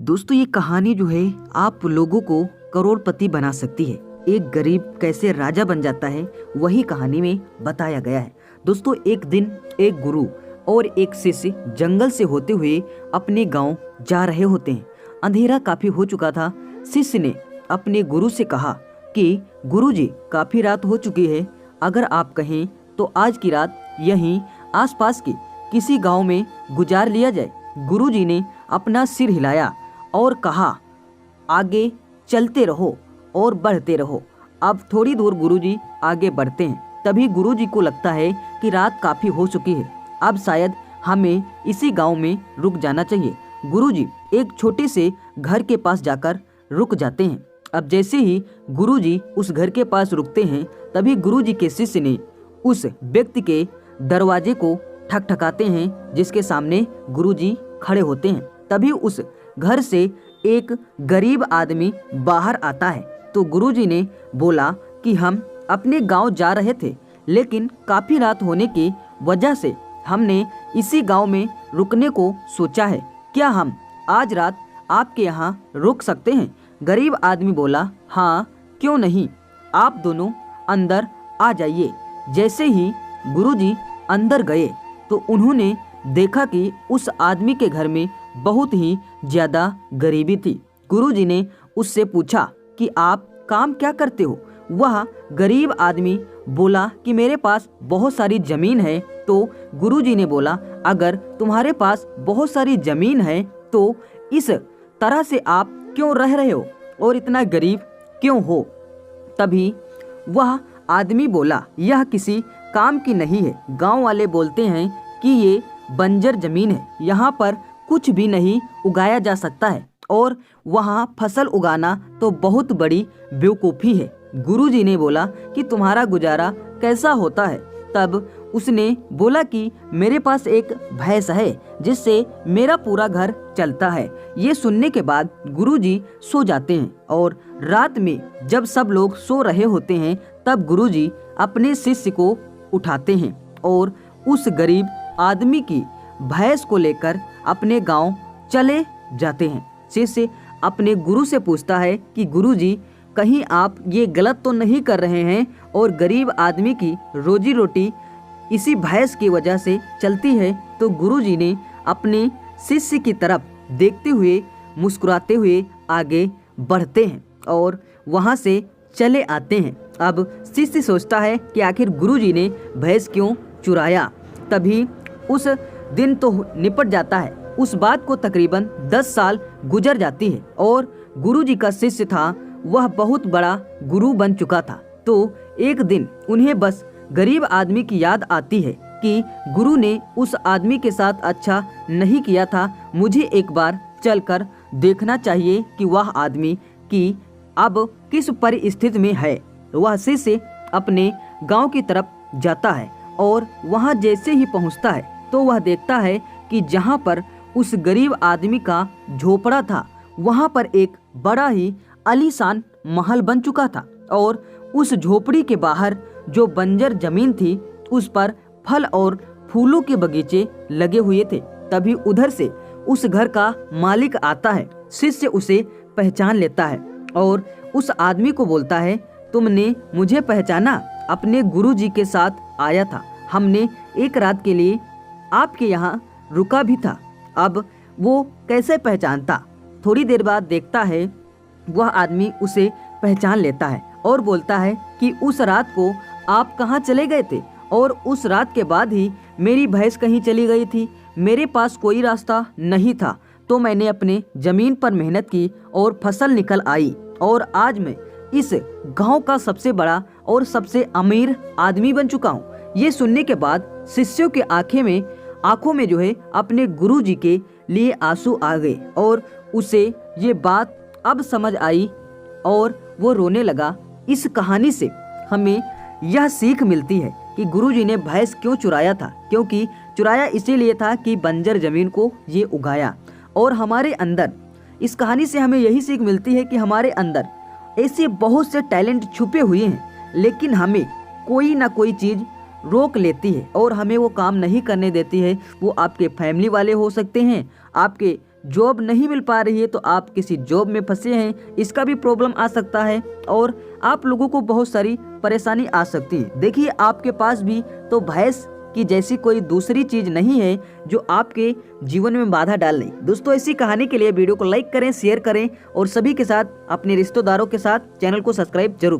दोस्तों ये कहानी जो है आप लोगों को करोड़पति बना सकती है। एक गरीब कैसे राजा बन जाता है वही कहानी में बताया गया है। दोस्तों एक दिन एक गुरु और एक शिष्य जंगल से होते हुए अपने गांव जा रहे होते हैं। अंधेरा काफी हो चुका था। शिष्य ने अपने गुरु से कहा कि गुरुजी काफी रात हो चुकी है, अगर आप कहें तो आज की रात यहीं आसपास के किसी गांव में गुजार लिया जाए। गुरुजी ने अपना सिर हिलाया और कहा, आगे चलते रहो और बढ़ते रहो। अब थोड़ी दूर गुरुजी आगे बढ़ते हैं। तभी गुरुजी को लगता है कि रात काफ़ी हो चुकी है, अब शायद हमें इसी गांव में रुक जाना चाहिए। गुरुजी एक छोटे से घर के पास जाकर रुक जाते हैं। अब जैसे ही गुरुजी उस घर के पास रुकते हैं तभी गुरुजी के शिष्य ने उस व्यक्ति के दरवाजे को ठकठकाते हैं जिसके सामने गुरुजी खड़े होते हैं। तभी उस घर से एक गरीब आदमी बाहर आता है। तो गुरुजी ने बोला कि हम अपने गांव जा रहे थे, लेकिन काफ़ी रात होने की वजह से हमने इसी गांव में रुकने को सोचा है। क्या हम आज रात आपके यहाँ रुक सकते हैं? गरीब आदमी बोला, हाँ क्यों नहीं, आप दोनों अंदर आ जाइए। जैसे ही गुरुजी अंदर गए तो उन्होंने देखा कि उस आदमी के घर में बहुत ही ज़्यादा गरीबी थी। गुरुजी ने उससे पूछा कि आप काम क्या करते हो? वह गरीब आदमी बोला कि मेरे पास बहुत सारी ज़मीन है। तो गुरुजी ने बोला, अगर तुम्हारे पास बहुत सारी ज़मीन है तो इस तरह से आप क्यों रह रहे हो और इतना गरीब क्यों हो? तभी वह आदमी बोला, यह किसी काम की नहीं है। गांव वाले बोलते हैं कि ये बंजर ज़मीन है, यहाँ पर कुछ भी नहीं उगाया जा सकता है और वहाँ फसल उगाना तो बहुत बड़ी बेवकूफ़ी है। गुरुजी ने बोला कि तुम्हारा गुजारा कैसा होता है? तब उसने बोला कि मेरे पास एक भैंस है जिससे मेरा पूरा घर चलता है। ये सुनने के बाद गुरुजी सो जाते हैं और रात में जब सब लोग सो रहे होते हैं तब गुरुजी अपने शिष्य को उठाते हैं और उस गरीब आदमी की भैंस को लेकर अपने गांव चले जाते हैं। शिष्य अपने गुरु से पूछता है कि गुरुजी कहीं आप ये गलत तो नहीं कर रहे हैं और गरीब आदमी की रोजी रोटी इसी भैंस की वजह से चलती है? तो गुरुजी ने अपने शिष्य की तरफ देखते हुए मुस्कुराते हुए आगे बढ़ते हैं और वहाँ से चले आते हैं। अब शिष्य सोचता है कि आखिर गुरुजी ने भैंस क्यों चुराया। तभी उस दिन तो निपट जाता है। उस बात को तकरीबन 10 साल गुजर जाती है और गुरुजी का शिष्य था वह बहुत बड़ा गुरु बन चुका था। तो एक दिन उन्हें बस गरीब आदमी की याद आती है कि गुरु ने उस आदमी के साथ अच्छा नहीं किया था, मुझे एक बार चलकर देखना चाहिए कि वह आदमी की अब किस परिस्थिति में है। वह शिष्य अपने गांव की तरफ जाता है और वहां जैसे ही पहुंचता है तो वह देखता है कि जहां पर उस गरीब आदमी का झोपड़ा था वहां पर एक बड़ा ही आलीशान महल बन चुका था और उस झोपड़ी के बाहर जो बंजर जमीन थी उस पर फल और फूलों के बगीचे लगे हुए थे। तभी उधर से उस घर का मालिक आता है। शिष्य उसे पहचान लेता है और उस आदमी को बोलता है, तुमने मुझे पहचाना? अपने गुरुजी के साथ आया था, हमने एक रात के लिए आपके यहाँ रुका भी था। अब वो कैसे पहचानता? थोड़ी देर बाद देखता है वह आदमी उसे पहचान लेता है और बोलता है कि उस रात को आप कहाँ चले गए थे और उस रात के बाद ही मेरी भैंस कहीं चली गई थी। मेरे पास कोई रास्ता नहीं था तो मैंने अपने ज़मीन पर मेहनत की और फसल निकल आई और आज मैं इस गांव का सबसे बड़ा और सबसे अमीर आदमी बन चुका हूँ। ये सुनने के बाद शिष्यों के आंखों में जो है अपने गुरुजी के लिए आंसू आ गए और उसे ये बात अब समझ आई और वो रोने लगा। इस कहानी से हमें यह सीख मिलती है कि गुरुजी ने भैंस क्यों चुराया था, क्योंकि चुराया इसीलिए था कि बंजर जमीन को ये उगाया। और हमारे अंदर इस कहानी से हमें यही सीख मिलती है कि हमारे अंदर ऐसे बहुत से टैलेंट छुपे हुए हैं, लेकिन हमें कोई ना कोई चीज़ रोक लेती है और हमें वो काम नहीं करने देती है। वो आपके फैमिली वाले हो सकते हैं, आपके जॉब नहीं मिल पा रही है तो आप किसी जॉब में फंसे हैं, इसका भी प्रॉब्लम आ सकता है और आप लोगों को बहुत सारी परेशानी आ सकती है। देखिए आपके पास भी तो भैंस की जैसी कोई दूसरी चीज नहीं है जो आपके जीवन में बाधा डाल ले। दोस्तों ऐसी कहानी के लिए वीडियो को लाइक करें, शेयर करें और सभी के साथ अपने रिश्तेदारों के साथ चैनल को सब्सक्राइब जरूर करें।